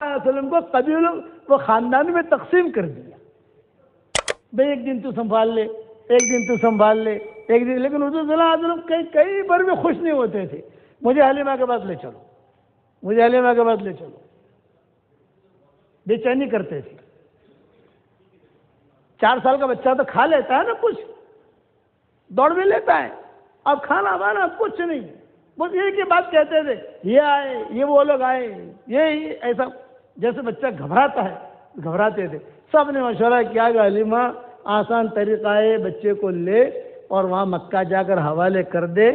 علیہ وسلم کو قبیلوں و خاندان میں تقسیم کر دیا. بھئی ایک دن تو سنبھال لے، ایک دن تو سنبھال لے، ایک دن. لیکن حضور صلی اللہ علیہ وسلم کئی بار بھی خوش نہیں ہوتے تھے. مجھے حلیمہ کے پاس لے چلو، مجھے حلیمہ کے پاس لے چلو. بے چینی کرتے تھے. 4 سال کا بچہ تو کھا لیتا ہے نا، کچھ دوڑ بھی لیتا ہے. اب کھانا وانا کچھ نہیں، بس ایک ہی بات کہتے تھے، یہ آئے، یہ وہ لوگ آئے، یہ ایسا. جیسے بچہ گھبراتا ہے گھبراتے تھے. سب نے مشورہ کیا کہ حلیمہ آسان طریقہ ہے، بچے کو لے اور وہاں مکہ جا کر حوالے کر دے،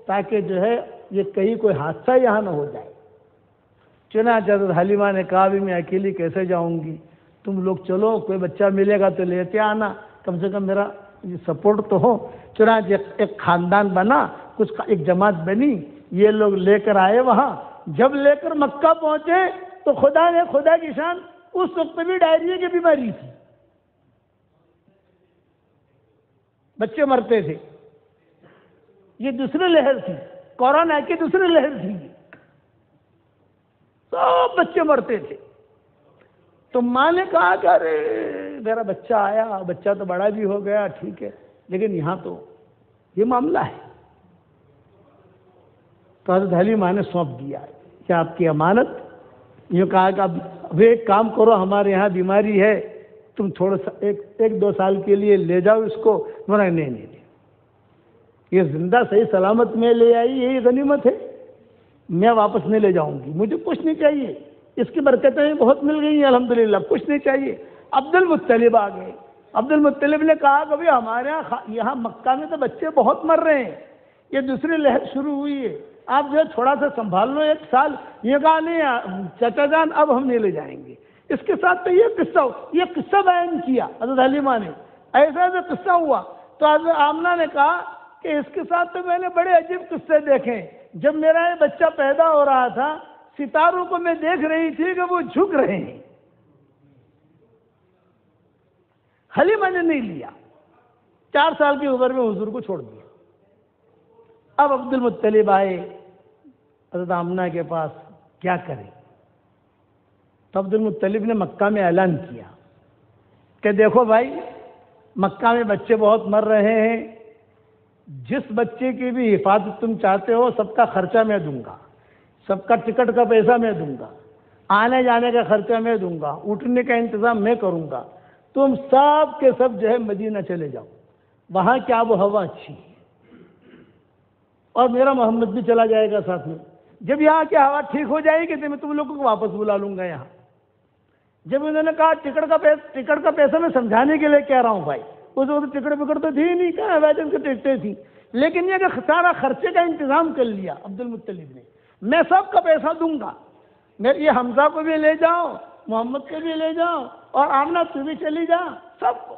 تاکہ جو ہے یہ کہیں کوئی حادثہ یہاں نہ ہو جائے. چنانچہ حضرت حلیمہ نے کہا بھی میں اکیلی کیسے جاؤں گی، تم لوگ چلو، کوئی بچہ ملے گا تو لیتے آنا، کم سے کم میرا سپورٹ تو ہو. چنانچہ ایک خاندان بنا، ایک جماعت بنی، یہ لوگ لے کر آئے. وہاں جب لے کر مکہ پہنچے تو خدا کی شان، اس وقت بھی ڈائریا کی بیماری تھی، بچے مرتے تھے. یہ دوسری لہر تھی، کورونا کی دوسری لہر تھی، سب بچے مرتے تھے. تو ماں نے کہا کہ ارے میرا بچہ آیا، بچہ تو بڑا بھی ہو گیا، ٹھیک ہے، لیکن یہاں تو یہ معاملہ ہے. تو حضرت حلیمہ نے سونپ دیا کہ آپ کی امانت. یہ کہا کہ اب ایک کام کرو، ہمارے یہاں بیماری ہے، تم تھوڑا سا 1-2 سال کے لیے لے جاؤ اس کو. نہیں، یہ زندہ صحیح سلامت میں لے آئی، یہی غنیمت ہے، میں واپس نہیں لے جاؤں گی، مجھے کچھ نہیں چاہیے، اس کی برکتیں بہت مل گئی ہیں الحمدللہ، کچھ نہیں چاہیے. عبد المطلب آ گئے. عبد المطلب نے کہا کہ بھئی ہمارے یہاں مکہ میں تو بچے بہت مر رہے ہیں، یہ دوسری لہر شروع ہوئی ہے، آپ جو ہے تھوڑا سا سنبھال لو 1 سال. یہ کہا نہیں چچا جان، اب ہم نہیں لے جائیں گے. اس کے ساتھ تو یہ قصہ بیان کیا حضرت حلیمہ نے، ایسا قصہ ہوا. تو حضرت آمنہ نے کہا کہ اس کے ساتھ تو میں نے بڑے عجیب قصے دیکھے. جب میرا یہ بچہ پیدا ہو رہا تھا، ستاروں کو میں دیکھ رہی تھی کہ وہ جھک رہے ہیں. حلیمہ نے نہیں لیا، 4 سال کی عمر میں حضور کو چھوڑ دیا. اب عبد المطلب آئے حضرت آمنہ کے پاس، کیا کریں؟ تو عبد المطلب نے مکہ میں اعلان کیا کہ دیکھو بھائی، مکہ میں بچے بہت مر رہے ہیں، جس بچے کی بھی حفاظت تم چاہتے ہو سب کا خرچہ میں دوں گا، سب کا ٹکٹ کا پیسہ میں دوں گا، آنے جانے کا خرچہ میں دوں گا، اٹھنے کا انتظام میں کروں گا. تم سب کے سب جو ہے مدینہ چلے جاؤ، وہاں کی آب و ہوا اچھی ہے، اور میرا محمد بھی چلا جائے گا ساتھ میں. جب یہاں کی ہوا ٹھیک ہو جائے گی تو میں تم لوگوں کو واپس بلا لوں گا یہاں. جب انہوں نے کہا ٹکٹ کا پیسہ میں سمجھانے کے لیے کہہ رہا ہوں بھائی، اس وقت ٹکٹ تو تھی نہیں، کہاں ویجن کی ٹکٹیں تھیں، لیکن یہ کہ سارا خرچے کا انتظام کر لیا عبد المطلب نے. میں سب کا پیسہ دوں گا، یہ حمزہ کو بھی لے جاؤ، محمد کو بھی لے جاؤ، اور آمنہ تو بھی چلی جا، سب کو.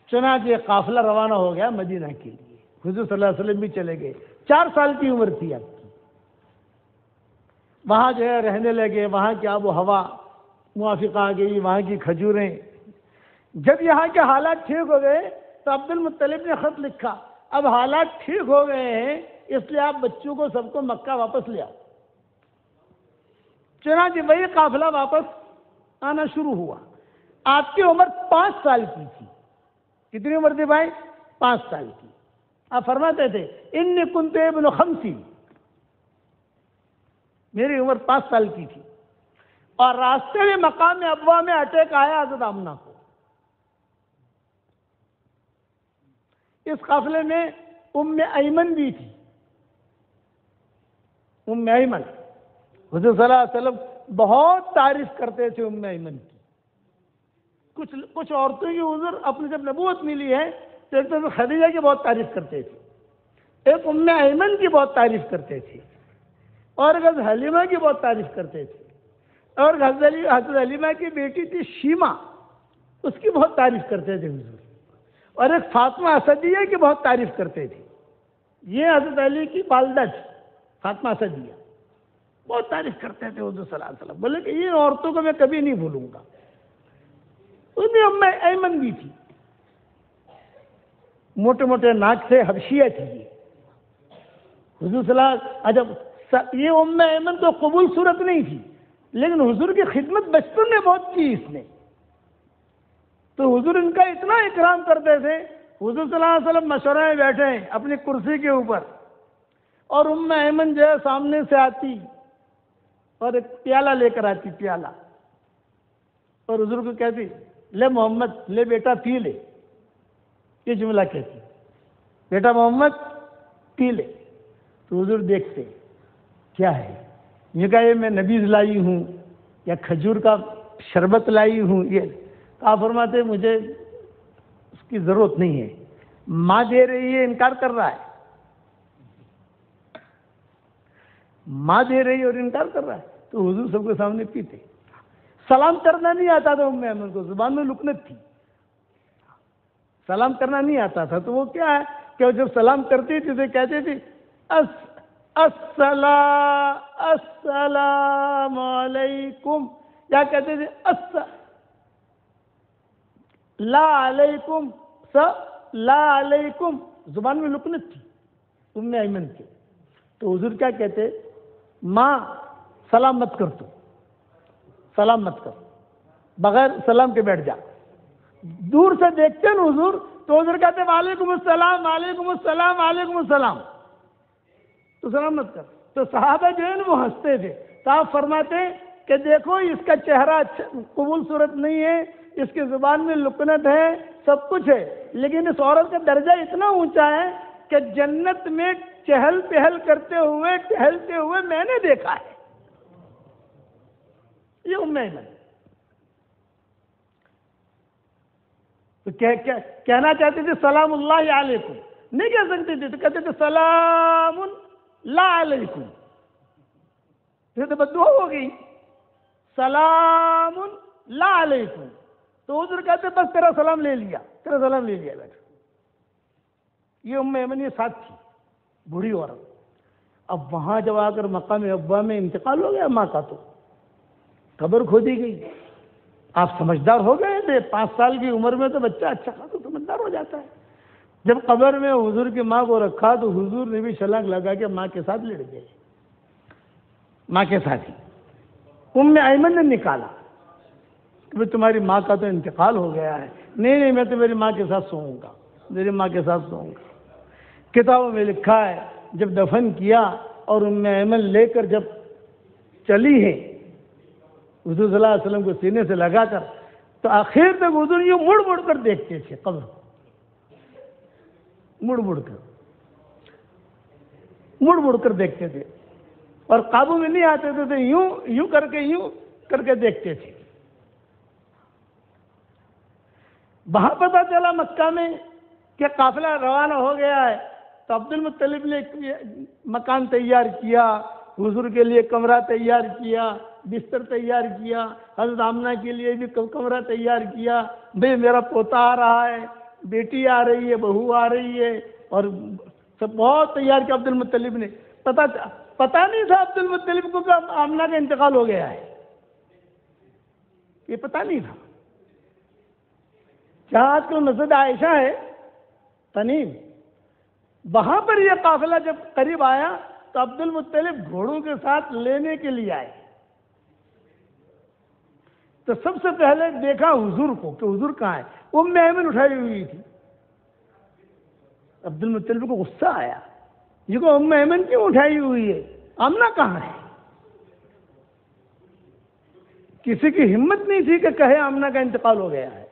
چنانچہ یہ قافلہ روانہ ہو گیا مدینہ کے لیے. حضور صلی اللہ علیہ وسلم بھی چلے گئے. 4 سال کی عمر تھی اب کی. وہاں جو ہے رہنے لگے، وہاں کی آب و ہوا موافق آ گئی، وہاں کی کھجوریں. جب یہاں کے حالات ٹھیک ہو گئے تو عبد المطلب نے خط لکھا، اب حالات ٹھیک ہو گئے ہیں، اس لیے آپ بچوں کو سب کو مکہ واپس لے آؤ. چنانچہ وہی قافلہ واپس آنا شروع ہوا. آپ کی عمر 5 سال کی تھی. کتنی عمر تھی بھائی؟ 5 سال کی. آپ فرماتے تھے انی کنت ابن 50، میری عمر 5 سال کی تھی. اور راستے میں مقام ابوا میں اٹیک آیا حضرت آمنہ کو. اس قافلے میں ام ایمن بھی تھی. ام ایمن، حضور صلی اللہ علیہ وسلم بہت تعریف کرتے تھے ام ایمن کی. کچھ عورتوں کی حضور اپنی جب نبوت ملی ہے تو ایک تو خدیجہ کی بہت تعریف کرتے تھے، ایک ام ایمن کی بہت تعریف کرتے تھے، اور حضرت حلیمہ کی بہت تعریف کرتے تھے، اور حضرت حلیمہ کی بیٹی تھی شیمہ، اس کی بہت تعریف کرتے تھے حضور، اور ایک فاطمہ اسدیہ کی بہت تعریف کرتے تھے. یہ حضرت علی کی والدہ تھی فاطمہ اسدیہ، بہت تعریف کرتے تھے حضور صلی اللہ علیہ وسلم. بولے کہ یہ عورتوں کو میں کبھی نہیں بھولوں گا. اس میں ام ایمن بھی تھی، موٹے موٹے ناک سے، حبشیہ تھی. یہ حضور صلی اللہ علیہ وسلم جب یہ ام ایمن تو قبول صورت نہیں تھی، لیکن حضور کی خدمت بچپن میں بہت کی اس نے، تو حضور ان کا اتنا اکرام کرتے تھے. حضور صلی اللہ علیہ وسلم مشورے میں بیٹھے ہیں اپنی کرسی کے اوپر، اور ام ایمن جو ہے سامنے سے آتی اور ایک پیالہ لے کر آتی، پیالہ، اور حضور کو کہتی لے محمد، لے بیٹا پی لے. یہ جملہ کہتی، بیٹا محمد پی لے. تو حضور دیکھتے کیا ہے، یہ کہا یہ میں نبیذ لائی ہوں یا کھجور کا شربت لائی ہوں. یہ آپ فرماتے مجھے اس کی ضرورت نہیں ہے، ماں دے رہی ہے، انکار کر رہا ہے، ماں دے رہی ہے اور انکار کر رہا ہے. تو حضور سب کے سامنے پیتے. سلام کرنا نہیں آتا تھا ام ایمن کو، زبان میں لکنت تھی، سلام کرنا نہیں آتا تھا. تو وہ کیا ہے کہ وہ جب سلام کرتی تھی تو کہتی تھی السلام علیکم، یا کہتے تھے لا علیکم، لا علیکم، زبان میں لکنت تھی ام ایمن کے. تو حضور کیا کہتے، ماں سلام مت کر، تو سلام مت کر، بغیر سلام کے بیٹھ جا. دور سے دیکھتے نا حضور تو حضور کہتے وعلیکم السلام، وعلیکم السلام، وعلیکم السلام، تو سلام مت کر. تو صحابہ جو ہے نا وہ ہنستے تھے. تو آپ فرماتے کہ دیکھو اس کا چہرہ قبول صورت نہیں ہے، اس کی زبان میں لکنت ہے، سب کچھ ہے، لیکن اس عورت کا درجہ اتنا اونچا ہے کہ جنت میں چہل پہل کرتے ہوئے، ٹہلتے ہوئے میں نے دیکھا ہے. یہ ام ایمن. تو کہنا چاہتے تھے سلام اللہ علیکم، نہیں کہہ سکتے تھے، تو کہتے تھے سلام لا علیکم، یہ تو بددعا ہو گئی، سلام لا علیکم. تو حضور کہتے بس تیرا سلام لے لیا، تیرا سلام لے لیا بیٹا. یہ ام ایمن یہ ساتھ تھی، بوڑھی عورت. اب وہاں جب آ کر مقام ابا میں انتقال ہو گیا ماں کا، تو قبر کھودی گئی. آپ سمجھدار ہو گئے تھے، 5 سال کی عمر میں تو بچہ اچھا خاصا سمجھدار ہو جاتا ہے. جب قبر میں حضور کی ماں کو رکھا تو حضور نے بھی چھلانگ لگا کے ماں کے ساتھ لڑ گئے، ماں کے ساتھ ہی. ام ایمن نے نکالا کہ تمہاری ماں کا تو انتقال ہو گیا ہے. نہیں، میں تو میری ماں کے ساتھ سوؤں گا، میری ماں کے ساتھ سوؤں گا. کتابوں میں لکھا ہے جب دفن کیا اور ام ایمن لے کر جب چلی ہے حضور صلی اللہ علیہ وسلم کو سینے سے لگا کر، تو آخر تک حضور یہ مڑ مڑ کر دیکھتے تھے قبر، مڑ مڑ کر دیکھتے تھے، اور قابو میں نہیں آتے تھے، تو یوں کر کے دیکھتے تھے. وہاں پتہ چلا مکہ میں کہ قافلہ روانہ ہو گیا ہے، تو عبد المطلب نے مکان تیار کیا، حضور کے لیے کمرہ تیار کیا، بستر تیار کیا، حضرت آمنہ کے لیے بھی کمرہ تیار کیا. بھئی میرا پوتا آ رہا ہے، بیٹی آ رہی ہے، بہو آ رہی ہے، اور سب بہت تیار کیا عبد المطلب نے. پتہ نہیں تھا عبد المطلب کو کہ آمنہ کا انتقال ہو گیا ہے، یہ پتہ نہیں تھا. جہاں آج کل مسجد عائشہ ہے تنیم، وہاں پر یہ قافلہ جب قریب آیا تو عبد المطلب گھوڑوں کے ساتھ لینے کے لیے آئے. تو سب سے پہلے دیکھا حضور کو کہ حضور کہاں ہے. ام ایمن اٹھائی ہوئی تھی. عبد المطلب کو غصہ آیا، یہ کو ام ایمن کیوں اٹھائی ہوئی ہے، آمنہ کہاں ہے. کسی کی ہمت نہیں تھی کہ کہے آمنہ کا انتقال ہو گیا ہے.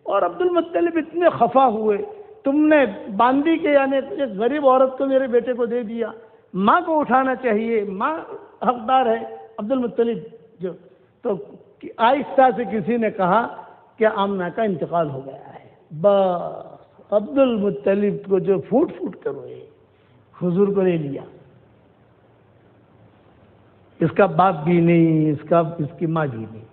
اور عبد المطلب اتنے خفا ہوئے، تم نے باندی کے یعنی ایک غریب عورت کو میرے بیٹے کو دے دیا، ماں کو اٹھانا چاہیے، ماں حقدار ہے. عبد المطلب جو تو آہستہ سے کسی نے کہا کہ آمنہ کا انتقال ہو گیا ہے. بس عبد المطلب کو جو پھوٹ کر روئے، حضور کو لے لیا. اس کا باپ بھی نہیں، اس کی ماں بھی نہیں.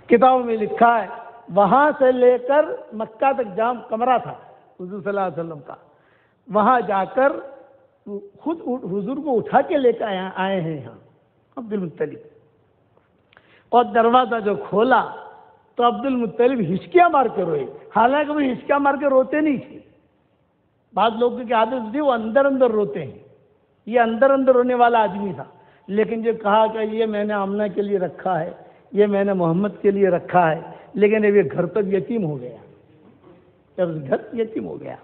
کتابوں میں لکھا ہے وہاں سے لے کر مکہ تک جام کمرہ تھا حضور صلی اللہ علیہ وسلم کا، وہاں جا کر خود حضور کو اٹھا کے لے کر آئے ہیں یہاں عبد المطلب. اور دروازہ جو کھولا تو عبد المطلب ہچکیاں مار کے روئے، حالانکہ وہ ہچکیاں مار کے روتے نہیں تھے، بعض لوگوں کی عادت تھی وہ اندر اندر روتے ہیں، یہ اندر اندر رونے والا آدمی تھا، لیکن جو کہا کہ یہ میں نے آمنہ کے لیے رکھا ہے، یہ میں نے محمد کے لیے رکھا ہے، لیکن اب یہ گھر تک یتیم ہو گیا، جب گھر یتیم ہو گیا،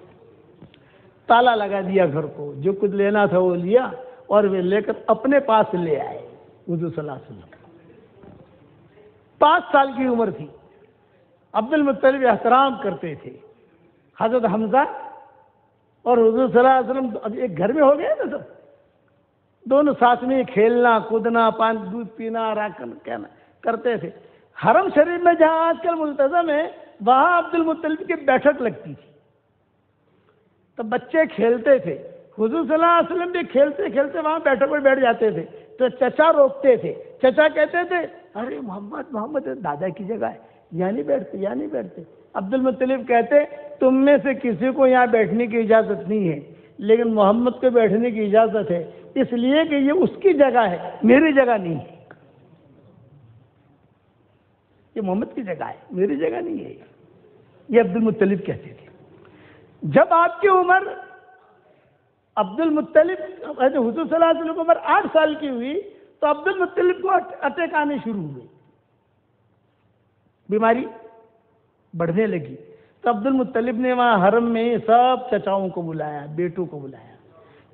تالا لگا دیا گھر کو، جو کچھ لینا تھا وہ لیا اور وہ لے کر اپنے پاس لے آئے حضور صلی اللہ علیہ وسلم۔ 5 سال کی عمر تھی، عبد المطلب احترام کرتے تھے، حضرت حمزہ اور حضور صلی اللہ علیہ وسلم اب ایک گھر میں ہو گئے نا سب، دونوں ساتھ میں کھیلنا کودنا، پانی دودھ پینا، راکن کہنا کرتے تھے۔ حرم شریف میں جہاں آج کل ملتزم ہے وہاں عبد المطلب کی بیٹھک لگتی تھی، تو بچے کھیلتے تھے، حضور صلی اللہ علیہ وسلم بھی کھیلتے کھیلتے وہاں بیٹھک پر بیٹھ جاتے تھے، تو چچا روکتے تھے، چچا کہتے تھے ارے محمد دادا کی جگہ ہے، یہاں نہیں بیٹھتے۔ عبد المطلب کہتے تم میں سے کسی کو یہاں بیٹھنے کی اجازت نہیں ہے، لیکن محمد کو بیٹھنے کی اجازت ہے، اس لیے کہ یہ اس کی جگہ ہے، میری جگہ نہیں ہے، یہ محمد کی جگہ ہے، میری جگہ نہیں ہے، یہ عبد المطلب کہتے تھے۔ جب آپ کی عمر عبد المطلب حضور صلی اللہ علیہ وسلم کی عمر 8 سال کی ہوئی تو عبد المطلب کو اٹیک آنے شروع ہوئے، بیماری بڑھنے لگی، تو عبد المطلب نے وہاں حرم میں سب چچاؤں کو بلایا، بیٹوں کو بلایا،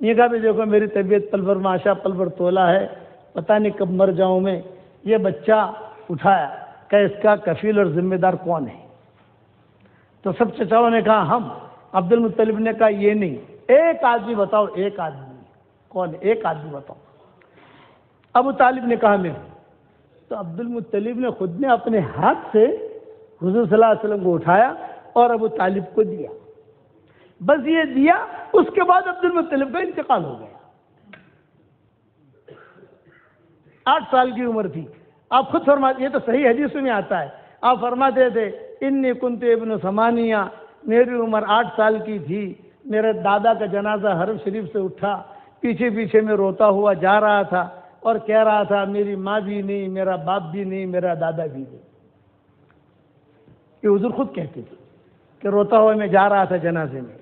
یہ کہا بھی دیکھو میری طبیعت پل بھر ماشا پل بھر تولا ہے، پتہ نہیں کب مر جاؤں میں، یہ بچہ اٹھایا کہ اس کا کفیل اور ذمہ دار کون ہے؟ تو سب چچاؤں نے کہا ہم۔ عبد المطلب نے کہا یہ نہیں، ایک آدمی بتاؤ، ایک آدمی کون ہے؟ ایک آدمی بتاؤ۔ ابو طالب نے کہا میں ہوں۔ تو عبد المطلب نے خود نے اپنے ہاتھ سے حضور صلی اللہ علیہ وسلم کو اٹھایا اور ابو طالب کو دیا، بس یہ دیا، اس کے بعد عبد المطلب کا انتقال ہو گیا۔ 8 سال کی عمر تھی، آپ خود فرماتے، یہ تو صحیح حدیث میں آتا ہے، آپ فرماتے تھے انی کنت ابن ثمانیہ، میری عمر 8 سال کی تھی، میرے دادا کا جنازہ حرم شریف سے اٹھا، پیچھے پیچھے میں روتا ہوا جا رہا تھا اور کہہ رہا تھا میری ماں بھی نہیں، میرا باپ بھی نہیں، میرا دادا بھی نہیں۔ یہ حضور خود کہتے تھے کہ روتا ہوا میں جا رہا تھا جنازے میں۔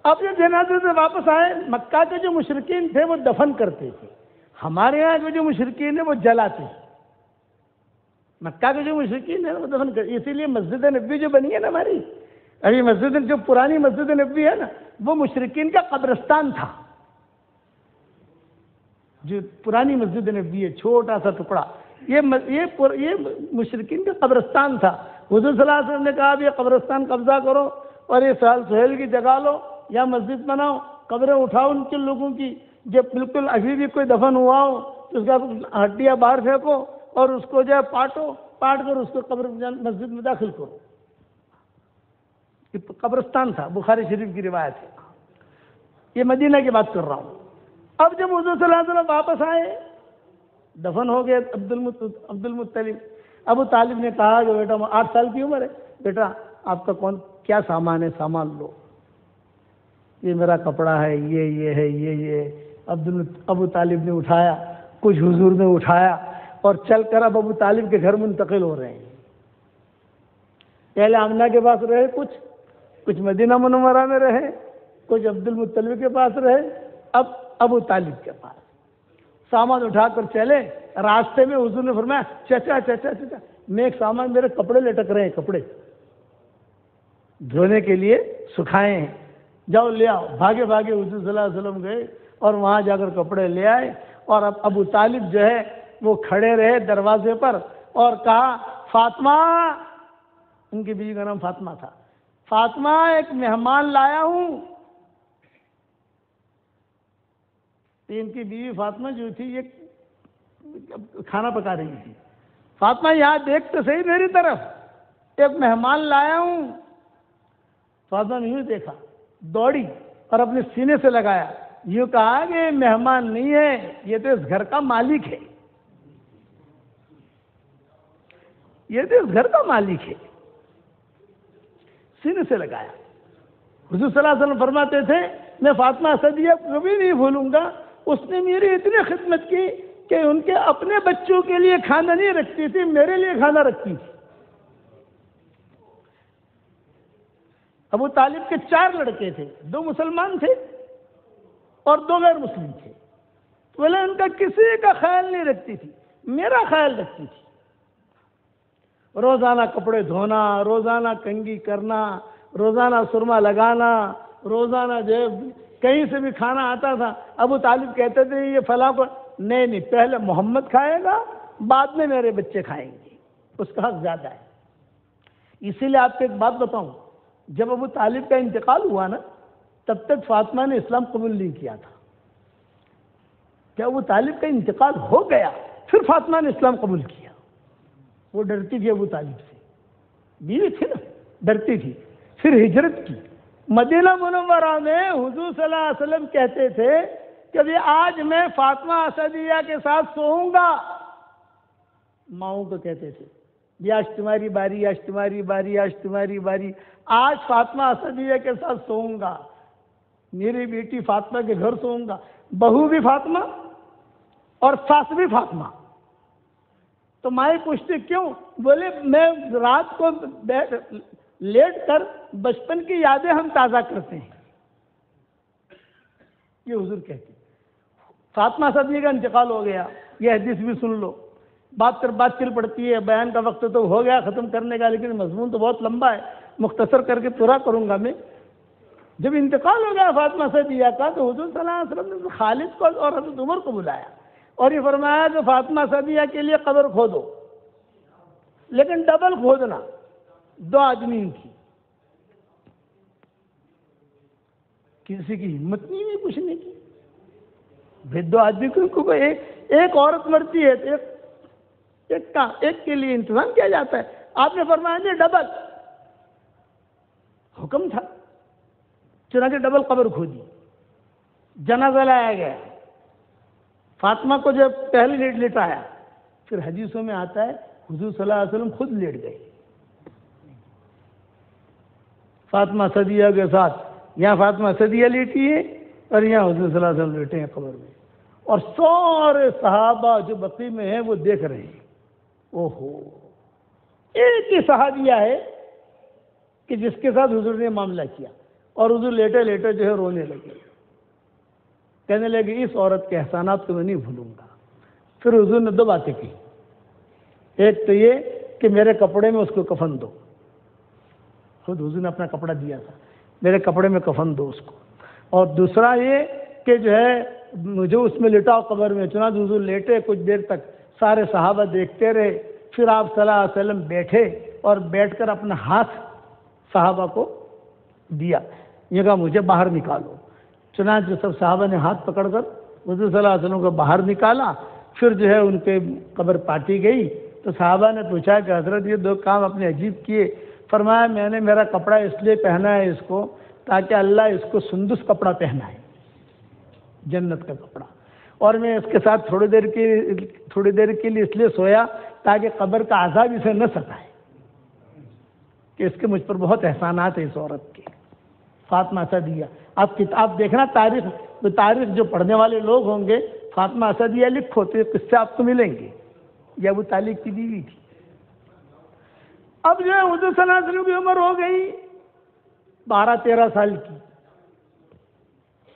اب یہ جنازے سے واپس آئے، مکہ کے جو مشرکین تھے وہ دفن کرتے تھے، ہمارے یہاں کے جو مشرکین ہیں وہ جلاتے ہیں۔ مکہ کے جو مشرکین ہیں وہ دفن کرتے، اسی لیے مسجد نبوی جو بنی ہے نا ہماری، ابھی مسجد جو پرانی مسجد نبوی ہے نا وہ مشرکین کا قبرستان تھا، جو پرانی مسجد نبوی ہے چھوٹا سا ٹکڑا، یہ مشرکین کا قبرستان تھا۔ حضور صلی اللہ علیہ وسلم نے کہا اب یہ قبرستان قبضہ کرو اور یہ سہل سہیل کی جگہ لو یا مسجد بناؤ، قبریں اٹھاؤ ان کے لوگوں کی، جب بالکل ابھی بھی کوئی دفن ہوا ہو تو اس کا ہڈیاں باہر پھینکو اور اس کو جو ہے پاٹ کر اس کو قبر مسجد میں داخل کرو۔ یہ قبرستان تھا، بخاری شریف کی روایت ہے، یہ مدینہ کی بات کر رہا ہوں۔ اب جب حضور صلی اللہ علیہ وسلم واپس آئے، دفن ہو گئے عبد المطلب، ابو طالب نے کہا کہ بیٹا 8 سال کی عمر ہے، بیٹا آپ کا کیا سامان ہے، سامان لو، یہ میرا کپڑا ہے، یہ ہے، یہ ابو طالب نے اٹھایا، کچھ حضور نے اٹھایا اور چل کر اب ابو طالب کے گھر منتقل ہو رہے ہیں۔ پہلے آمنہ کے پاس رہے، کچھ مدینہ منورہ میں رہے، کچھ عبد المطلب کے پاس رہے، اب ابو طالب کے پاس سامان اٹھا کر چلے۔ راستے میں حضور نے فرمایا چچا چچا چچا میں ایک سامان، میرے کپڑے لٹک رہے ہیں، کپڑے دھونے کے لیے سکھائے ہیں، جاؤ لے آؤ۔ بھاگے بھاگے حضور صلی اللہ علیہ وسلم گئے اور وہاں جا کر کپڑے لے آئے، اور اب ابو طالب جو ہے وہ کھڑے رہے دروازے پر اور کہا فاطمہ، ان کی بیوی کا نام فاطمہ تھا، فاطمہ ایک مہمان لایا ہوں۔ ان کی بیوی فاطمہ جو تھی یہ کھانا پکا رہی تھی، فاطمہ یہاں دیکھ تو صحیح میری طرف، ایک مہمان لایا ہوں۔ فاطمہ نے یوں دیکھا، دوڑی اور اپنے سینے سے لگایا، یوں کہا کہ مہمان نہیں ہے، یہ تو اس گھر کا مالک ہے، یہ تو اس گھر کا مالک ہے، سینے سے لگایا۔ حضور صلی اللہ علیہ وسلم فرماتے تھے میں فاطمہ اسدیہ کبھی نہیں بھولوں گا، اس نے میری اتنی خدمت کی کہ ان کے اپنے بچوں کے لیے کھانا نہیں رکھتی تھی، میرے لیے کھانا رکھتی تھی۔ ابو طالب کے 4 لڑکے تھے، 2 مسلمان تھے اور 2 غیر مسلم تھے. بولے ان کا کسی کا خیال نہیں رکھتی تھی، میرا خیال رکھتی تھی. روزانہ کپڑے دھونا، روزانہ کنگھی کرنا، روزانہ سرما لگانا، روزانہ جو کہیں سے بھی کھانا آتا تھا. ابو طالب کہتے تھے یہ فلاں کو نہیں، پہلے محمد کھائے گا، بعد میں میرے بچے کھائیں گے، اس کا حق زیادہ ہے. اسی لیے آپ کو ایک بات بتاؤں، جب ابو طالب کا انتقال ہوا نا، تب تک فاطمہ نے اسلام قبول نہیں کیا تھا. جب ابو طالب کا انتقال ہو گیا پھر فاطمہ نے اسلام قبول کیا. وہ ڈرتی تھی ابو طالب سے، بیوی تھی نا، ڈرتی تھی. پھر ہجرت کی. مدینہ منورہ میں حضور صلی اللہ علیہ وسلم کہتے تھے کہ بھی آج میں فاطمہ اسدیہ کے ساتھ سوؤں گا. ماؤں کو کہتے تھے بھی آج تمہاری باری، آج تمہاری باری، آج تمہاری باری. آج فاطمہ اسدیہ کے ساتھ سوؤں گا، میری بیٹی فاطمہ کے گھر سوؤں گا. بہو بھی فاطمہ اور ساس بھی فاطمہ. تو مائیں پوچھتے کیوں؟ بولے میں رات کو لیٹ کر بچپن کی یادیں ہم تازہ کرتے ہیں. یہ حضور کہتے ہیں. فاطمہ اسدیہ کا انتقال ہو گیا، یہ حدیث بھی سن لو. بات چل پڑتی ہے، بیان کا وقت تو ہو گیا ختم کرنے کا، لیکن مضمون تو بہت لمبا ہے، مختصر کر کے پورا کروں گا میں. جب انتقال ہو گیا فاطمہ اسدیہ کا تو حضور صلی اللہ علیہ وسلم نے خالد کو اور حضرت عمر کو بلایا اور یہ فرمایا کہ فاطمہ اسدیہ کے لیے قبر کھودو، لیکن ڈبل کھودنا، 2 آدمی کی. کسی کی ہمت نہیں ہوئی پوچھنے کی. بھائی 2 آدمی کو ایک عورت مرتی ہے تو ایک کے لیے انتظام کیا جاتا ہے. آپ نے فرمایا نہیں، ڈبل حکم تھا. چنانچہ ڈبل قبر کھودی، جنازہ لایا گیا. فاطمہ کو جب پہلے لٹایا، پھر حدیثوں میں آتا ہے حضور صلی اللہ علیہ وسلم خود لیٹ گئے فاطمہ اسدیہ کے ساتھ. یہاں فاطمہ اسدیہ لیٹی ہے اور یہاں حضور صلی اللہ علیہ وسلم لیٹے ہیں قبر میں، اور سارے صحابہ جو بقیع میں ہیں وہ دیکھ رہے ہیں. اوہو، ایک ہی صحابیہ ہے کہ جس کے ساتھ حضور نے معاملہ کیا، اور حضور لیٹے لیٹے جو ہے رونے لگے، کہنے لگے اس عورت کے احسانات کو میں نہیں بھولوں گا. پھر حضور نے 2 باتیں کی. ایک تو یہ کہ میرے کپڑے میں اس کو کفن دو. خود حضور نے اپنا کپڑا دیا تھا، میرے کپڑے میں کفن دو اس کو. اور دوسرا یہ کہ جو ہے مجھے اس میں لٹاؤ قبر میں. چنانچہ حضور لیٹے، کچھ دیر تک سارے صحابہ دیکھتے رہے. پھر آپ صلی اللہ علیہ وسلم بیٹھے اور بیٹھ کر اپنا ہاتھ صحابہ کو دیا. یہ کہا مجھے باہر نکالو. چنانچہ سب صحابہ نے ہاتھ پکڑ کر حضور صلی اللہ علیہ وسلم کو باہر نکالا. پھر جو ہے ان کے قبر پاٹی گئی. تو صحابہ نے پوچھا کہ حضرت یہ 2 کام اپنے عجیب کیے. فرمایا میں نے میرا کپڑا اس لیے پہنا ہے اس کو تاکہ اللہ اس کو سندس کپڑا پہنا ہے، جنت کا کپڑا. اور میں اس کے ساتھ تھوڑی دیر کے لیے اس لیے سویا تاکہ قبر کا عذاب اسے نہ ستائے، کہ اس کے مجھ پر بہت احسانات ہیں اس عورت کے. فاطمہ اسدیہ، آپ کتاب دیکھنا، تاریخ جو پڑھنے والے لوگ ہوں گے، فاطمہ اسدیہ لکھو تو یہ قصے آپ کو ملیں گے. یہ ابو طالب کی بیوی تھی. اب جو ہے حضور صلی اللہ علیہ وسلم کی عمر ہو گئی 12-13 سال کی.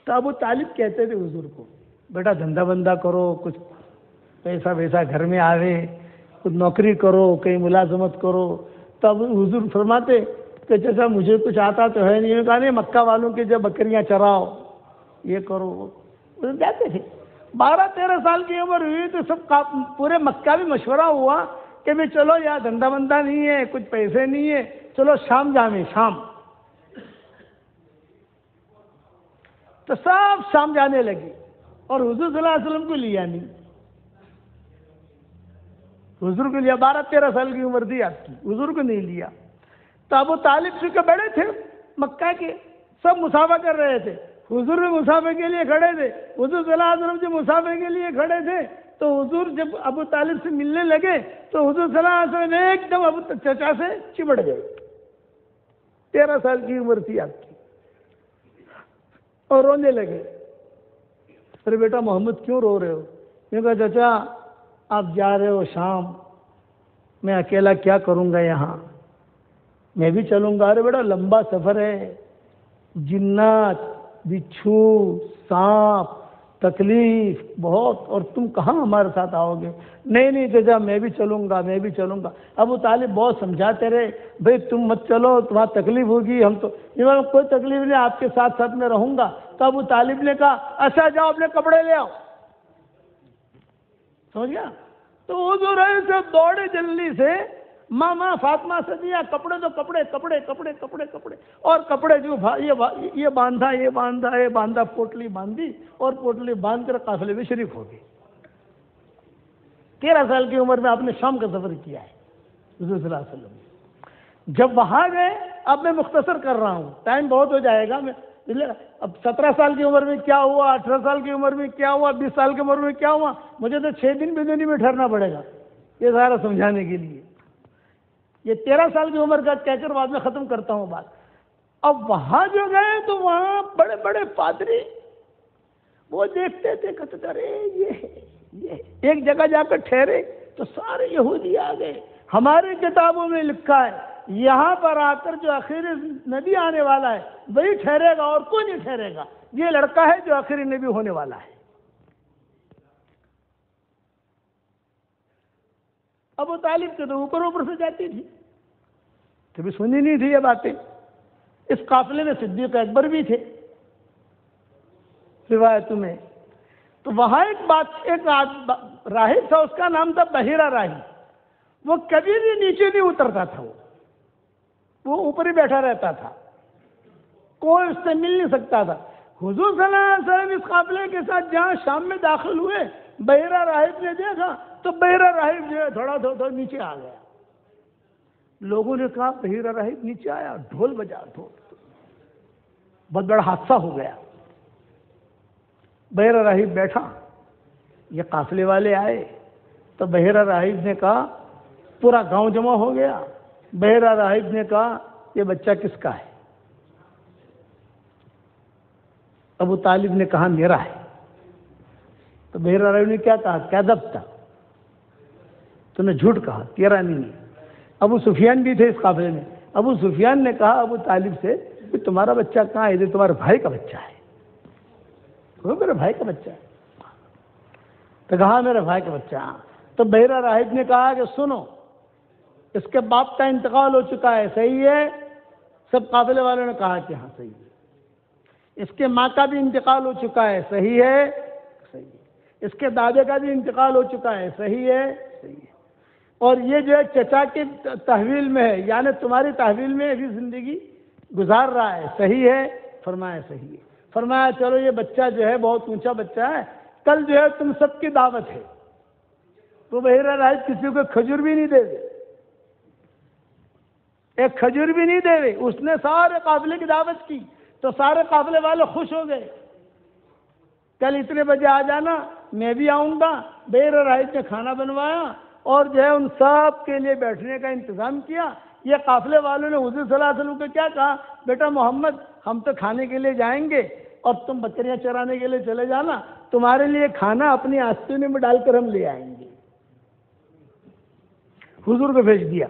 تو ابو طالب کہتے تھے حضور کو بیٹا دھندا بندہ کرو، کچھ پیسہ ویسا گھر میں آوے، کچھ نوکری کرو، کہیں ملازمت کرو. تب حضور فرماتے کہ جیسا مجھے کچھ آتا تو ہے نہیں. کہا نہیں، مکہ والوں کے جب بکریاں چراؤ، یہ کرو. حضور کہتے تھے 12-13 سال کی عمر ہوئی تو سب پورے مکہ بھی مشورہ ہوا کہ بھی چلو یار دھندا بندہ نہیں ہے، کچھ پیسے نہیں ہے، چلو شام جامیں شام. تو سب شام جانے لگے اور حضور صلی اللہ علیہ وسلم کو لیا نہیں. حضور کو لیا، 12-13 سال کی عمر تھی آپ کی، حضور کو نہیں لیا. تو ابو طالب چونکہ بڑے تھے مکہ کے، سب مسافہ کر رہے تھے، حضور بھی مسافے کے لیے کھڑے تھے. حضور صلی اللہ علیہ وسلم جب مسافے کے لیے کھڑے تھے تو حضور جب ابو طالب سے ملنے لگے تو حضور صلی اللہ علیہ وسلم ایک دم ابو چچا سے چمٹ گئے. 13 سال کی عمر تھی آپ کی، اور رونے لگے. ارے بیٹا محمد کیوں رو رہے ہو؟ میں کہا چچا آپ جا رہے ہو شام، میں اکیلا کیا کروں گا یہاں، میں بھی چلوں گا. ارے بیٹا لمبا سفر ہے, جنات, بچھو, سانپ, تکلیف بہت, اور تم کہاں ہمارے ساتھ آؤ گے؟ نہیں نہیں چچا میں بھی چلوں گا, میں بھی چلوں گا. ابو طالب بہت سمجھاتے رہے, بھئی تم مت چلو, تمہارا تکلیف ہوگی, ہم تو کوئی تکلیف نہیں, آپ کے ساتھ ساتھ میں رہوں گا. تو ابو طالب نے کہا اچھا جاؤ اپنے کپڑے لے آؤ. سمجھ گیا؟ تو حضور سے دوڑے جلدی سے, ماں فاطمہ سے دیا کپڑے, تو کپڑے کپڑے کپڑے کپڑے کپڑے, اور کپڑے جو یہ باندھا, یہ باندھا, یہ باندھا, پوٹلی باندھی, اور پوٹلی باندھ کر قافلے میں شریک ہو گئے. 13 سال کی عمر میں آپ نے شام کا سفر کیا ہے حضور صلی اللہ علیہ وسلم. جب وہاں گئے, اب میں مختصر کر رہا ہوں, ٹائم بہت ہو جائے گا. اب 17 سال کی عمر میں کیا ہوا, 18 سال کی عمر میں کیا ہوا, 20 سال کی عمر میں کیا ہوا, مجھے تو 6 دن بدنی میں ٹھہرنا پڑے گا یہ سارا سمجھانے کے لیے. یہ 13 سال کی عمر کا کہہ کر بعد میں ختم کرتا ہوں بات. اب وہاں جو گئے تو وہاں بڑے بڑے پادری وہ دیکھتے تھے, کہتے ارے یہ ایک جگہ جا کر ٹھہرے تو سارے یہودی آ گئے. ہماری کتابوں میں لکھا ہے یہاں پر آ کر جو آخری نبی آنے والا ہے وہی ٹھہرے گا, اور کوئی نہیں ٹھہرے گا. یہ لڑکا ہے جو آخری نبی ہونے والا ہے. ابو طالب کے تو اوپر سے جاتی تھی, کبھی سنی نہیں تھی یہ باتیں. اس قافلے میں صدیق اکبر بھی تھے روایتوں میں. تو وہاں ایک راہب تھا, اس کا نام تھا بحیرہ راہب. وہ کبھی بھی نیچے نہیں اترتا تھا, وہ اوپر ہی بیٹھا رہتا تھا, کوئی اس سے مل نہیں سکتا تھا. حضور صلی اللہ علیہ وسلم اس قافلے کے ساتھ جہاں شام میں داخل ہوئے, بحیرہ راہب نے دیکھا تو بحیرہ راہب جو ہے تھوڑا نیچے آ گیا. لوگوں نے کہا بحیرہ راہب نیچے آیا, ڈھول بجا, ڈھول. بہت بڑا حادثہ ہو گیا. بحیرہ راہب بیٹھا, یہ قافلے والے آئے تو بحیرہ راہب نے کہا, پورا گاؤں جمع ہو گیا. بحیرہ راہب نے کہا یہ بچہ کس کا ہے؟ ابو طالب نے کہا میرا ہے. تو بحیرہ راہب نے کیا کہا؟ کذبت, تو نے جھوٹ کہا, تیرا نہیں ہے. ابو سفیان بھی تھے اس قافلے میں. ابو سفیان نے کہا ابو طالب سے کہ تمہارا بچہ کہاں ہے؟ یہ تمہارے بھائی کا بچہ ہے. وہ میرے بھائی کا بچہ ہے. تو کہا میرے بھائی کا بچہ. تو بحیرہ راہب نے کہا کہ سنو, اس کے باپ کا انتقال ہو چکا ہے, صحیح ہے؟ سب قافلے والوں نے کہا کہ ہاں صحیح ہے. اس کے ماں کا بھی انتقال ہو چکا ہے, صحیح ہے؟ صحیح ہے. اس کے دادے کا بھی انتقال ہو چکا ہے, صحیح ہے؟ صحیح ہے. اور یہ جو ہے چچا کی تحویل میں ہے, یعنی تمہاری تحویل میں ابھی زندگی گزار رہا ہے, صحیح ہے؟ فرمایا صحیح ہے. فرمایا چلو یہ بچہ جو ہے بہت اونچا بچہ ہے, کل جو ہے تم سب کی دعوت ہے. تو بحیرہ راہب کسی کو کھجور بھی نہیں دے دے, ایک کھجور بھی نہیں دے دے. اس نے سارے قافلے کی دعوت کی تو سارے قافلے والے خوش ہو گئے. کل اتنے بجے آ جانا, میں بھی آؤں گا. بحیرہ راہب نے کھانا بنوایا اور جو ہے ان سب کے لیے بیٹھنے کا انتظام کیا. یہ قافلے والوں نے حضور صلی اللہ علیہ وسلم کو کیا کہا, بیٹا محمد ہم تو کھانے کے لیے جائیں گے اور تم بکریاں چرانے کے لیے چلے جانا, تمہارے لیے کھانا اپنی آستینے میں ڈال کر ہم لے آئیں گے. حضور کو بھیج دیا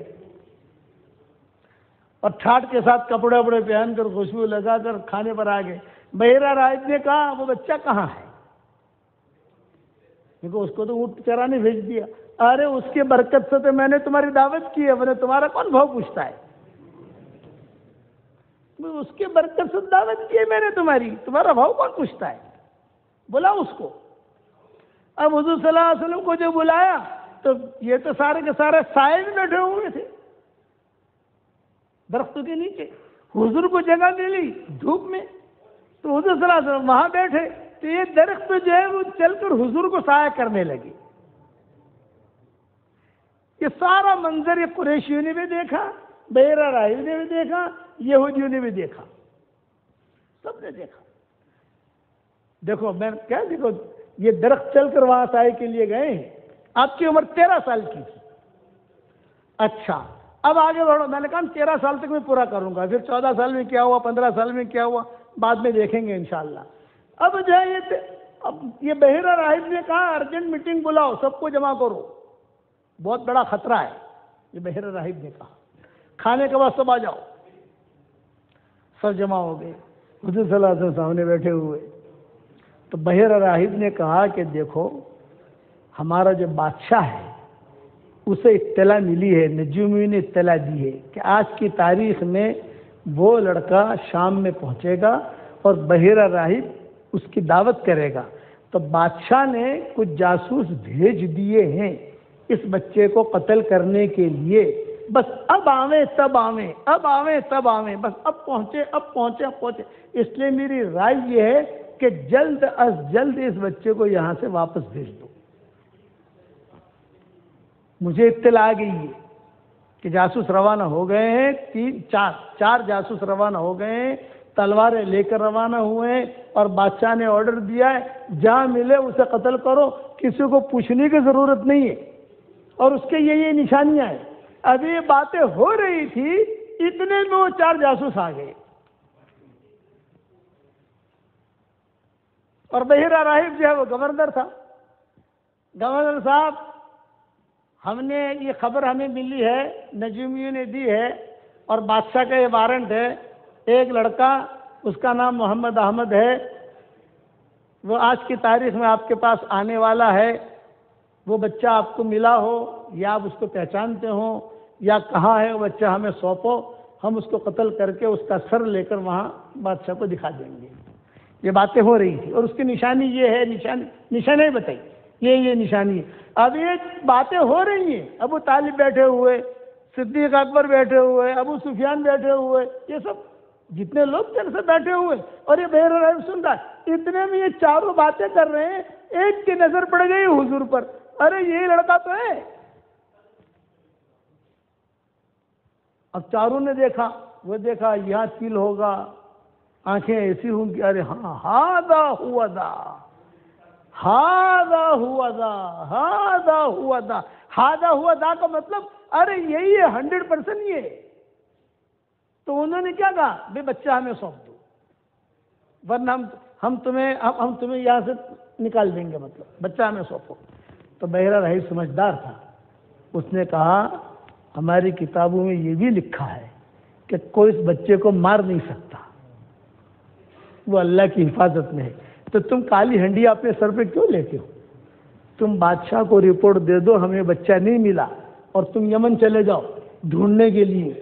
اور ٹھاٹ کے ساتھ کپڑے وپڑے پہن کر خوشبو لگا کر کھانے پر آ گئے. بحیرہ راہب نے کہا وہ بچہ کہاں ہے؟ کیونکہ اس کو تو اونٹ چرانے بھیج دیا. ارے اس کی برکت سے تو میں نے تمہاری دعوت کی ہے, ورنہ تمہارا کون بھاؤ پوچھتا ہے؟ اس کی برکت سے دعوت کی ہے میں نے تمہاری, تمہارا بھاؤ کون پوچھتا ہے؟ بلا اس کو. اب حضور صلی اللہ علیہ وسلم کو جو بلایا تو یہ تو سارے کے سارے سائے میں بیٹھے ہوئے تھے درختوں کے نیچے. حضور کو جگہ ملی دھوپ میں تو حضور صلی اللہ علیہ وسلم وہاں بیٹھے, تو یہ درخت جو ہے وہ چل کر حضور کو سایہ کرنے لگے. یہ سارا منظر یہ قریشیوں نے بھی دیکھا, بحیرہ راہب نے بھی دیکھا, یہودیوں نے بھی دیکھا, سب نے دیکھا. دیکھو میں کیا, دیکھو یہ درخت چل کر وہاں سائے کے لیے گئے ہیں. آپ کی عمر 13 سال کی تھی. اچھا اب آگے بڑھو. میں نے کہا 13 سال تک میں پورا کروں گا, پھر 14 سال میں کیا ہوا, 15 سال میں کیا ہوا, بعد میں دیکھیں گے انشاءاللہ. اب جو ہے یہ بحیرہ راہب نے کہا ارجنٹ میٹنگ بلاؤ, سب کو جمع کرو, بہت بڑا خطرہ ہے. یہ بحیرہ راہب نے کہا کھانے کے بعد سب آ جاؤ. سب جمع ہو گئے, حضور صلی اللہ علیہ وسلم سامنے بیٹھے ہوئے. تو بحیرہ راہب نے کہا کہ دیکھو ہمارا جو بادشاہ ہے اسے اطلاع ملی ہے, نجومی نے اطلاع دی ہے کہ آج کی تاریخ میں وہ لڑکا شام میں پہنچے گا اور بحیرہ راہب اس کی دعوت کرے گا. تو بادشاہ نے کچھ جاسوس بھیج دیے ہیں اس بچے کو قتل کرنے کے لیے, بس اب آویں تب آویں, اب آویں تب آویں, بس اب پہنچے اب پہنچے اب پہنچے. اس لیے میری رائے یہ ہے کہ جلد از جلد اس بچے کو یہاں سے واپس بھیج دو. مجھے اطلاع آ گئی ہے کہ جاسوس روانہ ہو گئے ہیں, چار جاسوس روانہ ہو گئے ہیں, تلواریں لے کر روانہ ہوئے ہیں, اور بادشاہ نے آرڈر دیا ہے جہاں ملے اسے قتل کرو, کسی کو پوچھنے کی ضرورت نہیں ہے. اور اس کے یہ نشانیاں ہیں. ابھی یہ باتیں ہو رہی تھی اتنے میں وہ 4 جاسوس آ گئے. اور بحیرہ راہب جو ہے وہ گورنر تھا. گورنر صاحب, ہم نے یہ خبر ہمیں ملی ہے, نجومیوں نے دی ہے, اور بادشاہ کا یہ وارنٹ ہے. ایک لڑکا اس کا نام محمد احمد ہے, وہ آج کی تاریخ میں آپ کے پاس آنے والا ہے. وہ بچہ آپ کو ملا ہو یا آپ اس کو پہچانتے ہوں یا کہاں ہے وہ بچہ ہمیں سونپو, ہم اس کو قتل کر کے اس کا سر لے کر وہاں بادشاہ کو دکھا دیں گے. یہ باتیں ہو رہی تھی, اور اس کی نشانی یہ ہے, نشانی بتائی, یہ نشانی ہے. اب یہ باتیں ہو رہی ہیں, ابو طالب بیٹھے ہوئے, صدیق اکبر بیٹھے ہوئے, ابو سفیان بیٹھے ہوئے, یہ سب جتنے لوگ تھے سب بیٹھے ہوئے, اور یہ بحیرہ راہب سن رہا ہے. اتنے میں یہ چاروں باتیں کر رہے ہیں, ایک کی نظر پڑ گئی حضور پر, ارے یہی لڑکا تو ہے. اب چاروں نے دیکھا, وہ دیکھا یہاں تل ہوگا, آنکھیں ایسی ہوں گی, ارے ہاں ہاذا ہوا دا, ہاذا ہوا دا, ہاذا ہوا دا. ہاذا ہوا دا کا مطلب ارے یہی ہے 100% یہ. تو انہوں نے کیا کہا, بے بچہ ہمیں سونپ دو ورنہ ہم تمہیں یہاں سے نکال دیں گے, مطلب بچہ ہمیں سونپو. تو بحیرہ راہب سمجھدار تھا, اس نے کہا ہماری کتابوں میں یہ بھی لکھا ہے کہ کوئی اس بچے کو مار نہیں سکتا, وہ اللہ کی حفاظت میں ہے. تو تم کالی ہنڈیا اپنے سر پہ کیوں لیتے ہو؟ تم بادشاہ کو رپورٹ دے دو ہمیں بچہ نہیں ملا, اور تم یمن چلے جاؤ ڈھونڈنے کے لیے.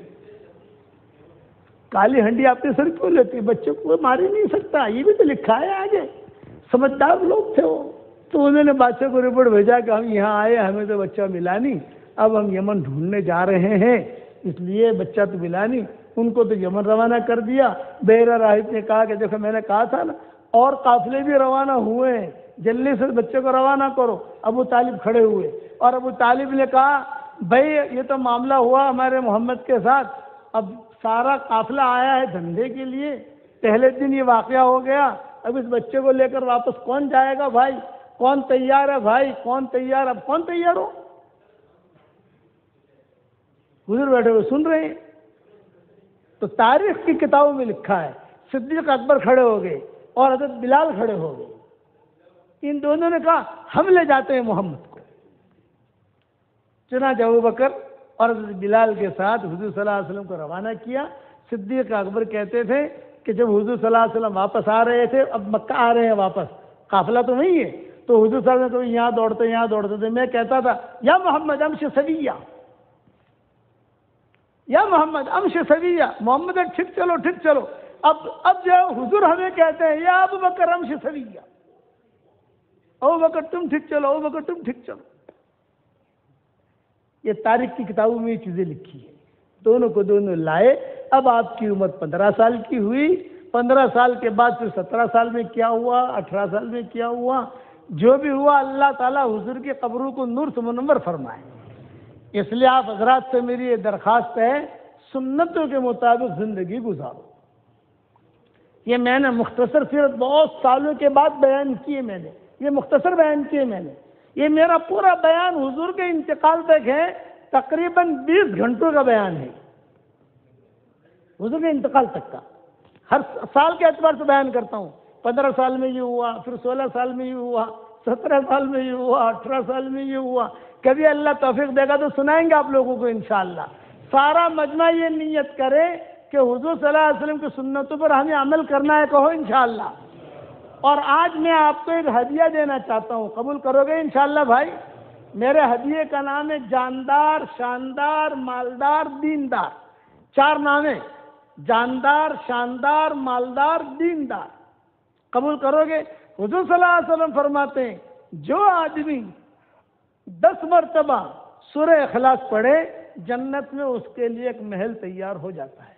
کالی ہنڈی اپنے سر کیوں لیتے؟ بچے کو مار ہی نہیں سکتا, یہ بھی تو لکھا ہے آگے. سمجھدار لوگ تھے وہ. تو انہوں نے بادشاہ کو رپورٹ بھیجا کہ ہم یہاں آئے, ہمیں تو بچہ ملا نہیں, اب ہم یمن ڈھونڈنے جا رہے ہیں, اس لیے بچہ تو ملا نہیں. ان کو تو یمن روانہ کر دیا. بحیرہ راہب نے کہا کہ دیکھو میں نے کہا تھا نا, اور قافلے بھی روانہ ہوئے ہیں, جلدی سے بچے کو روانہ کرو. ابو طالب کھڑے ہوئے, اور ابو طالب نے کہا بھائی یہ تو معاملہ ہوا ہمارے محمد کے ساتھ, اب سارا قافلہ آیا ہے دھندے کے لیے, پہلے دن یہ واقعہ ہو گیا, اب اس بچے کو لے کر واپس کون جائے گا بھائی؟ کون تیار ہے بھائی؟ کون تیار؟ اب کون تیار ہو؟ حضور بیٹھے ہوئے سن رہے ہیں. تو تاریخ کی کتابوں میں لکھا ہے صدیق اکبر کھڑے ہو گئے اور حضرت بلال کھڑے ہو گئے. ان دونوں نے کہا ہم لے جاتے ہیں محمد کو. چنانچہ ابو بکر اور حضرت بلال کے ساتھ حضور صلی اللہ علیہ وسلم کو روانہ کیا. صدیق اکبر کہتے تھے کہ جب حضور صلی اللہ علیہ وسلم واپس آ رہے تھے, اب مکہ آ رہے ہیں واپس, قافلہ تو نہیں ہے, تو حضور صلی اللہ علیہ وسلم یہاں دوڑتے تھے. میں کہتا تھا یا محمد امش سویہ, یا محمد امش سویہ, محمد ٹھیک چلو ٹھیک چلو. اب جو حضور ہمیں کہتے ہیں یا ابو بکر امش سویہ, ابو بکر تم ٹھیک چلو, ابو بکر تم ٹھیک چلو. یہ تاریخ کی کتابوں میں یہ چیزیں لکھی ہیں. دونوں کو دونوں لائے. اب آپ کی عمر 15 سال کی ہوئی. 15 سال کے بعد پھر 17 سال میں کیا ہوا, 18 سال میں کیا ہوا, جو بھی ہوا اللہ تعالیٰ حضور کی قبروں کو نور سے منور فرمائے. اس لیے آپ حضرات سے میری یہ درخواست ہے, سنتوں کے مطابق زندگی گزارو. یہ میں نے مختصر سیرت بہت سالوں کے بعد بیان کی ہے, میں نے یہ مختصر بیان کی ہے. میں نے یہ میرا پورا بیان حضور کے انتقال تک ہے, تقریباً 20 گھنٹوں کا بیان ہے حضور کے انتقال تک کا. ہر سال کے اعتبار سے بیان کرتا ہوں. 15 سال میں یہ ہوا, پھر 16 سال میں یہ ہوا, 17 سال میں یہ ہوا, 18 سال میں یہ ہوا. کبھی اللہ توفیق دے گا تو سنائیں گے آپ لوگوں کو انشاءاللہ. سارا مجمع یہ نیت کرے کہ حضور صلی اللہ علیہ وسلم کی سنتوں پر ہمیں عمل کرنا ہے، کہو انشاءاللہ۔ اور آج میں آپ کو ایک ہدیہ دینا چاہتا ہوں، قبول کرو گے انشاءاللہ بھائی؟ میرے ہدیے کا نام ہے جاندار، شاندار، مالدار، دیندار۔ 4 نام ہیں، جاندار، شاندار، مالدار، دیندار۔ قبول کرو گے؟ حضور صلی اللہ علیہ وسلم فرماتے ہیں جو آدمی 10 مرتبہ سورہ اخلاص پڑھے جنت میں اس کے لیے ایک محل تیار ہو جاتا ہے۔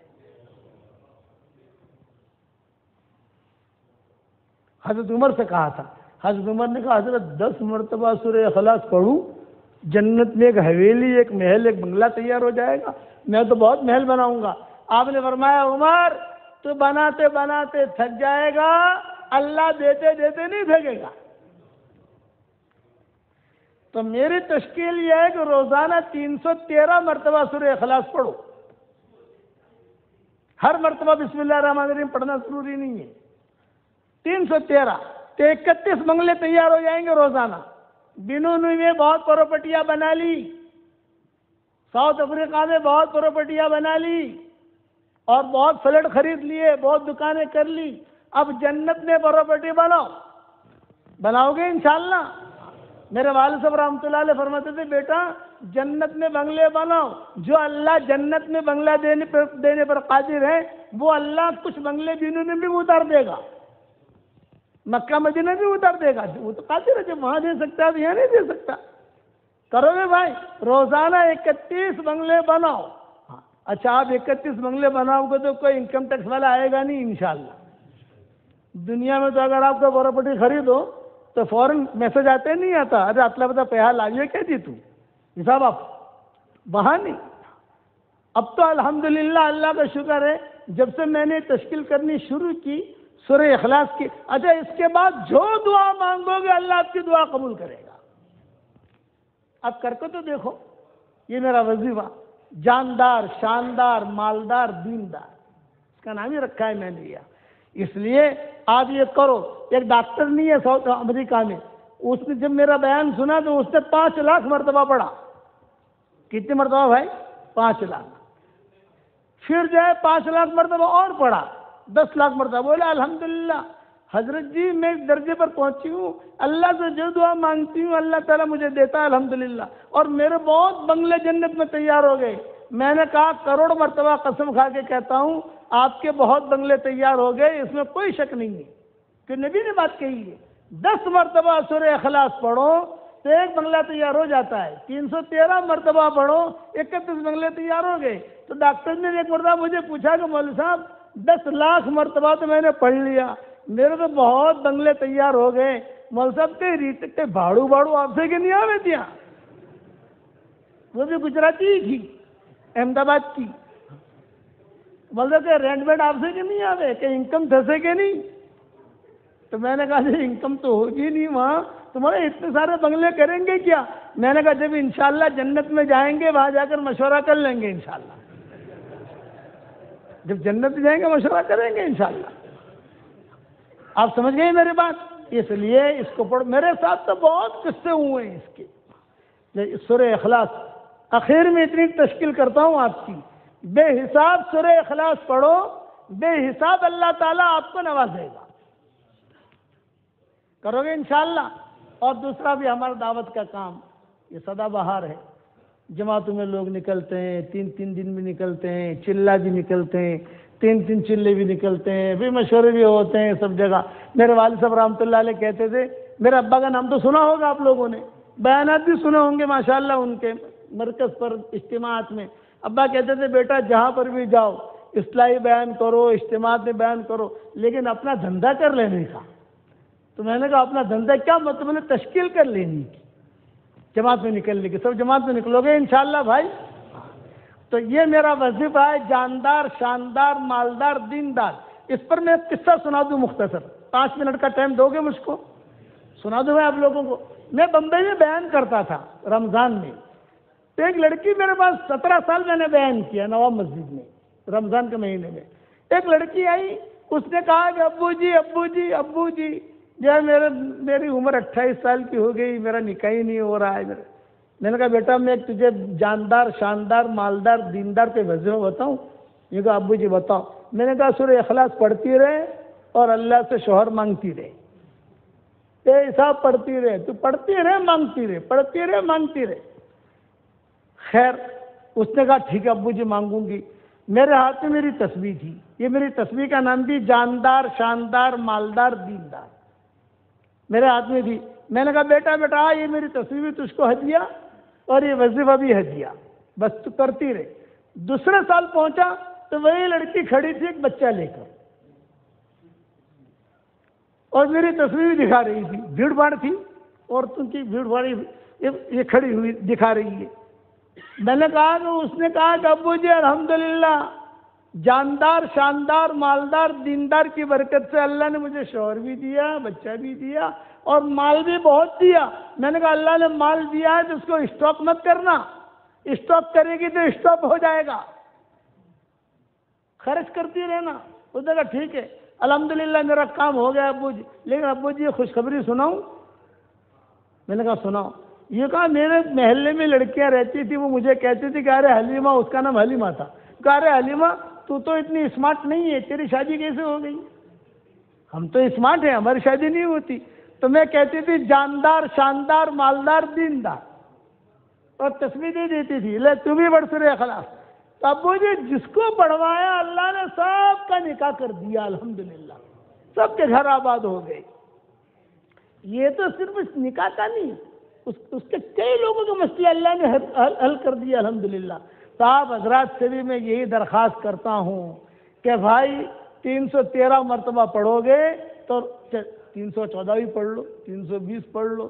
حضرت عمر سے کہا تھا، حضرت عمر نے کہا حضرت 10 مرتبہ سورہ اخلاص پڑھوں جنت میں ایک حویلی، ایک محل، ایک بنگلہ تیار ہو جائے گا، میں تو بہت محل بناؤں گا۔ آپ نے فرمایا عمر تو بناتے بناتے تھک جائے گا، اللہ دیتے دیتے نہیں تھکے گا۔ تو میری تشکیل یہ ہے کہ روزانہ 313 مرتبہ سورہ اخلاص پڑھو۔ ہر مرتبہ بسم اللہ الرحمن الرحیم پڑھنا ضروری نہیں ہے۔ 313 تو 31 بنگلے تیار ہو جائیں گے روزانہ۔ بنونی میں بہت پراپرٹیاں بنا لی، ساؤتھ افریقہ میں بہت پراپرٹیاں بنا لی، اور بہت فلیٹ خرید لیے، بہت دکانیں کر لی۔ اب جنت میں پراپرٹی بناؤ، بناؤ گے انشاءاللہ؟ میرے والد صاحب رحمۃ اللہ علیہ فرماتے تھے بیٹا جنت میں بنگلے بناؤ، جو اللہ جنت میں بنگلہ دینے پر قادر ہے وہ اللہ کچھ بنگلے بنونی میں بھی اتار دے گا، مکہ مدینہ بھی اتار دے گا، وہ تو قادر ہے، جب وہاں دے سکتا ہے یہاں نہیں دے سکتا۔ کرو گے بھائی؟ روزانہ 31 بنگلے بناؤ۔ اچھا آپ 31 بنگلے بناؤ گے تو کوئی انکم ٹیکس والا آئے گا نہیں انشاءاللہ۔ دنیا میں تو اگر آپ کو پراپرٹی خریدو تو فوراً میسج آتے نہیں آتا، ارے اتلا بتا پیسہ لائیے کیا دی تو حساب آپ وہاں نہیں۔ اب تو الحمدللہ اللہ کا شکر ہے جب سے میں نے تشکیل کرنی شروع کی سورہ اخلاص کی، اچھا اس کے بعد جو دعا مانگو گے اللہ آپ کی دعا قبول کرے گا۔ اب کر کے تو دیکھو، یہ میرا وظیفہ جاندار، شاندار، مالدار، دیندار، اس کا نام ہی رکھا ہے میں نے یہ۔ اس لیے آپ یہ کرو۔ ایک ڈاکٹر نہیں ہے ساؤتھ امریکہ میں، اس نے جب میرا بیان سنا تو اس نے 5 لاکھ مرتبہ پڑھا۔ کتنے مرتبہ بھائی؟ 5 لاکھ۔ پھر جو ہے 5 لاکھ مرتبہ اور پڑھا، 10 لاکھ مرتبہ۔ بولا الحمدللہ حضرت جی میں اس درجے پر پہنچی ہوں، اللہ سے جو دعا مانگتی ہوں اللہ تعالیٰ مجھے دیتا ہے الحمدللہ، اور میرے بہت بنگلے جنت میں تیار ہو گئے۔ میں نے کہا کروڑ مرتبہ قسم کھا کے کہتا ہوں آپ کے بہت بنگلے تیار ہو گئے، اس میں کوئی شک نہیں ہے، کہ نبی نے بات کہی ہے۔ 10 مرتبہ سورہ اخلاص پڑھو تو 1 بنگلہ تیار ہو جاتا ہے، 313 مرتبہ پڑھو 31 بنگلے تیار ہو گئے۔ تو ڈاکٹر نے ایک مرتبہ مجھے پوچھا کہ مولوی صاحب 10 لاکھ مرتبہ تو میں نے پڑھ لیا، میرے تو بہت بنگلے تیار ہو گئے، مولوی صاحب کے ریٹ بھاڑو آپ سے کہ نہیں آوے دیا؟ وہ بھی گجراتی ہی تھی، احمد آباد کی۔ مطلب کہ رینٹ وینٹ آپ سے کہ نہیں آوے، کہ انکم دھسے کہ نہیں؟ تو میں نے کہا جی انکم تو ہوگی نہیں وہاں، تمہارے اتنے سارے بنگلے کریں گے کیا؟ میں نے کہا جب انشاءاللہ جنت میں جائیں گے وہاں جا کر مشورہ کر لیں گے انشاءاللہ، جب جنت میں جائیں گے مشورہ کریں گے انشاءاللہ۔ آپ سمجھ گئے میری بات؟ اس لیے اس کو پڑھو۔ میرے ساتھ تو بہت قصے ہوئے ہیں اس کے۔ سورہ اخلاص اخیر میں اتنی تشکیل کرتا ہوں آپ کی، بے حساب سورہ اخلاص پڑھو، بے حساب اللہ تعالیٰ آپ کو نوازے گا۔ کرو گے انشاءاللہ؟ اور دوسرا بھی ہمارا دعوت کا کام یہ سدا بہار ہے، جماعتوں میں لوگ نکلتے ہیں، 3 دن بھی نکلتے ہیں، چلہ بھی نکلتے ہیں، 3 چلے بھی نکلتے ہیں، بھی مشورے بھی ہوتے ہیں سب جگہ۔ میرے والد صاحب رحمۃ اللہ علیہ کہتے تھے، میرے ابا کا نام تو سنا ہوگا آپ لوگوں نے، بیانات بھی سنے ہوں گے ماشاءاللہ ان کے مرکز پر اجتماعات میں۔ ابا کہتے تھے بیٹا جہاں پر بھی جاؤ اصلاحی بیان کرو، اجتماعات میں بیان کرو، لیکن اپنا دھندا کر لینے کا۔ تو میں نے کہا اپنا دھندا کیا مطلب ہے؟ تشکیل کر لینی کی، جماعت میں نکلنے کی۔ سب جماعت میں نکلو گے انشاءاللہ بھائی؟ تو یہ میرا وظیفہ ہے، جاندار، شاندار، مالدار، دیندار۔ اس پر میں ایک قصہ سنا دوں مختصر، 5 منٹ کا ٹائم دو گے مجھ کو؟ سنا دوں میں آپ لوگوں کو۔ میں بمبئی میں بیان کرتا تھا رمضان میں، تو ایک لڑکی میرے پاس 17 سال میں نے بیان کیا نواب مسجد میں رمضان کے مہینے میں۔ ایک لڑکی آئی، اس نے کہا کہ ابو جی جو ہے میری عمر 28 سال کی ہو گئی، میرا نکاح ہی نہیں ہو رہا ہے میرے۔ میں نے کہا بیٹا میں تجھے جاندار شاندار مالدار دیندار کے وظیفہ بتاؤں؟ یہ کہا ابو جی بتاؤ۔ میں نے کہا سورہ اخلاص پڑھتی رہے اور اللہ سے شوہر مانگتی رہے، بے حساب پڑھتی رہے، تو پڑھتی رہے مانگتی رہے، پڑھتی رہے مانگتی رہے۔ خیر اس نے کہا ٹھیک ہے ابو جی مانگوں گی۔ میرے ہاتھ میں میری تسبیح تھی، یہ میری تسبیح کا نام تھی جاندار شاندار مالدار دیندار، میرے ہاتھ میں تھی۔ میں نے کہا بیٹا بیٹا یہ میری تسبیح بھی تجھ کو ہدیہ اور یہ وظیفہ بھی ہدیہ، بس تو کرتی رہے۔ دوسرے سال پہنچا تو وہی لڑکی کھڑی تھی ایک بچہ لے کر، اور میری تصویر دکھا رہی تھی، بھیڑ بھاڑ تھی، عورتوں کی بھیڑ بھاڑی، یہ کھڑی ہوئی دکھا رہی ہے۔ میں نے کہا کہ اس نے کہا کہ ابو جی الحمدللہ جاندار شاندار مالدار دیندار کی برکت سے اللہ نے مجھے شوہر بھی دیا، بچہ بھی دیا اور مال بھی بہت دیا۔ میں نے کہا اللہ نے مال دیا ہے تو اس کو اسٹاک مت کرنا، اسٹاک کرے گی تو اسٹاپ ہو جائے گا، خرچ کرتی رہنا۔ اس نے کہا ٹھیک ہے الحمدللہ میرا کام ہو گیا ابو جی، لیکن ابو جی خوشخبری سناؤں؟ میں نے کہا سناؤ۔ یہ کہا میرے محلے میں لڑکیاں رہتی تھی، وہ مجھے کہتی تھی کہ ارے حلیمہ، اس کا نام حلیمہ تھا، کہا ارے حلیمہ تو اتنی اسمارٹ نہیں ہے، تیری شادی کیسے ہو گئی؟ ہم تو اسمارٹ ہیں، ہماری شادی نہیں ہوتی۔ تو میں کہتی تھی جاندار شاندار مالدار دیندار، اور تسبیح دے دیتی تھی لے تو بھی پڑھ سورہ اخلاص۔ تو ابو جی جس کو پڑھوایا اللہ نے سب کا نکاح کر دیا، الحمدللہ سب کے گھر آباد ہو گئے۔ یہ تو صرف اس نکاح کا نہیں، اس کے کئی لوگوں کے مسئلے اللہ نے حل کر دیا الحمدللہ۔ تو آپ حضرات سے بھی میں یہی درخواست کرتا ہوں کہ بھائی 313 مرتبہ پڑھو گے تو 314 بھی پڑھ لو، 320 پڑھ لو،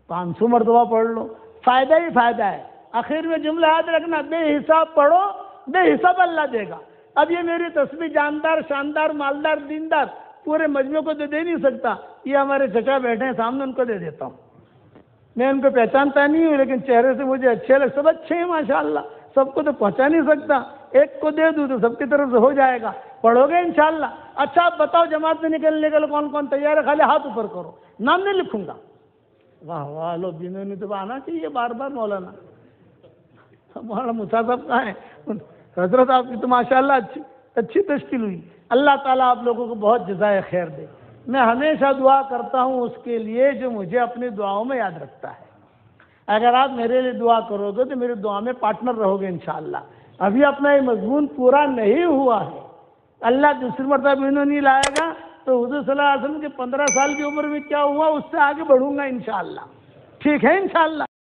500 مرتبہ پڑھ لو، فائدہ ہی فائدہ ہے۔ آخر میں جملہ یاد رکھنا، بے حساب پڑھو بے حساب اللہ دے گا۔ اب یہ میری تسبیح جاندار شاندار مالدار دیندار پورے مجموعے کو تو دے نہیں سکتا، یہ ہمارے چچا بیٹھے ہیں سامنے، ان کو دے دیتا ہوں۔ میں ان کو پہچانتا نہیں ہوں لیکن چہرے سے مجھے اچھے لگ، سب اچھے ہیں ماشاءاللہ، سب کو تو پہنچا نہیں سکتا، ایک کو دے دوں تو سب کی طرف سے ہو جائے گا۔ پڑھو گے انشاءاللہ؟ اچھا آپ بتاؤ جماعت میں نکلنے کے لیے کون کون تیار ہے؟ خالی ہاتھ اوپر کرو، نام نہیں لکھوں گا۔ واہ واہ لو جنہوں نے تو آنا چاہیے بار بار مولانا موسیٰ صاحب کہاں ہیں؟ حضرت آپ کی تو ماشاءاللہ اچھی تشکیل ہوئی۔ اللہ تعالیٰ آپ لوگوں کو بہت جزائے خیر دے۔ میں ہمیشہ دعا کرتا ہوں اس کے لیے جو مجھے اپنی دعاؤں میں یاد رکھتا ہے۔ اگر آپ میرے لیے دعا کرو گے تو میری دعا میں پارٹنر رہو گے انشاءاللہ۔ ابھی اپنا یہ مضمون پورا نہیں ہوا ہے، اللہ دوسری مرتبہ بھی نہیں لائے گا تو حضور صلی اللہ علیہ وسلم کے 15 سال کی عمر میں کیا ہوا اس سے آگے بڑھوں گا انشاءاللہ، ٹھیک ہے انشاءاللہ۔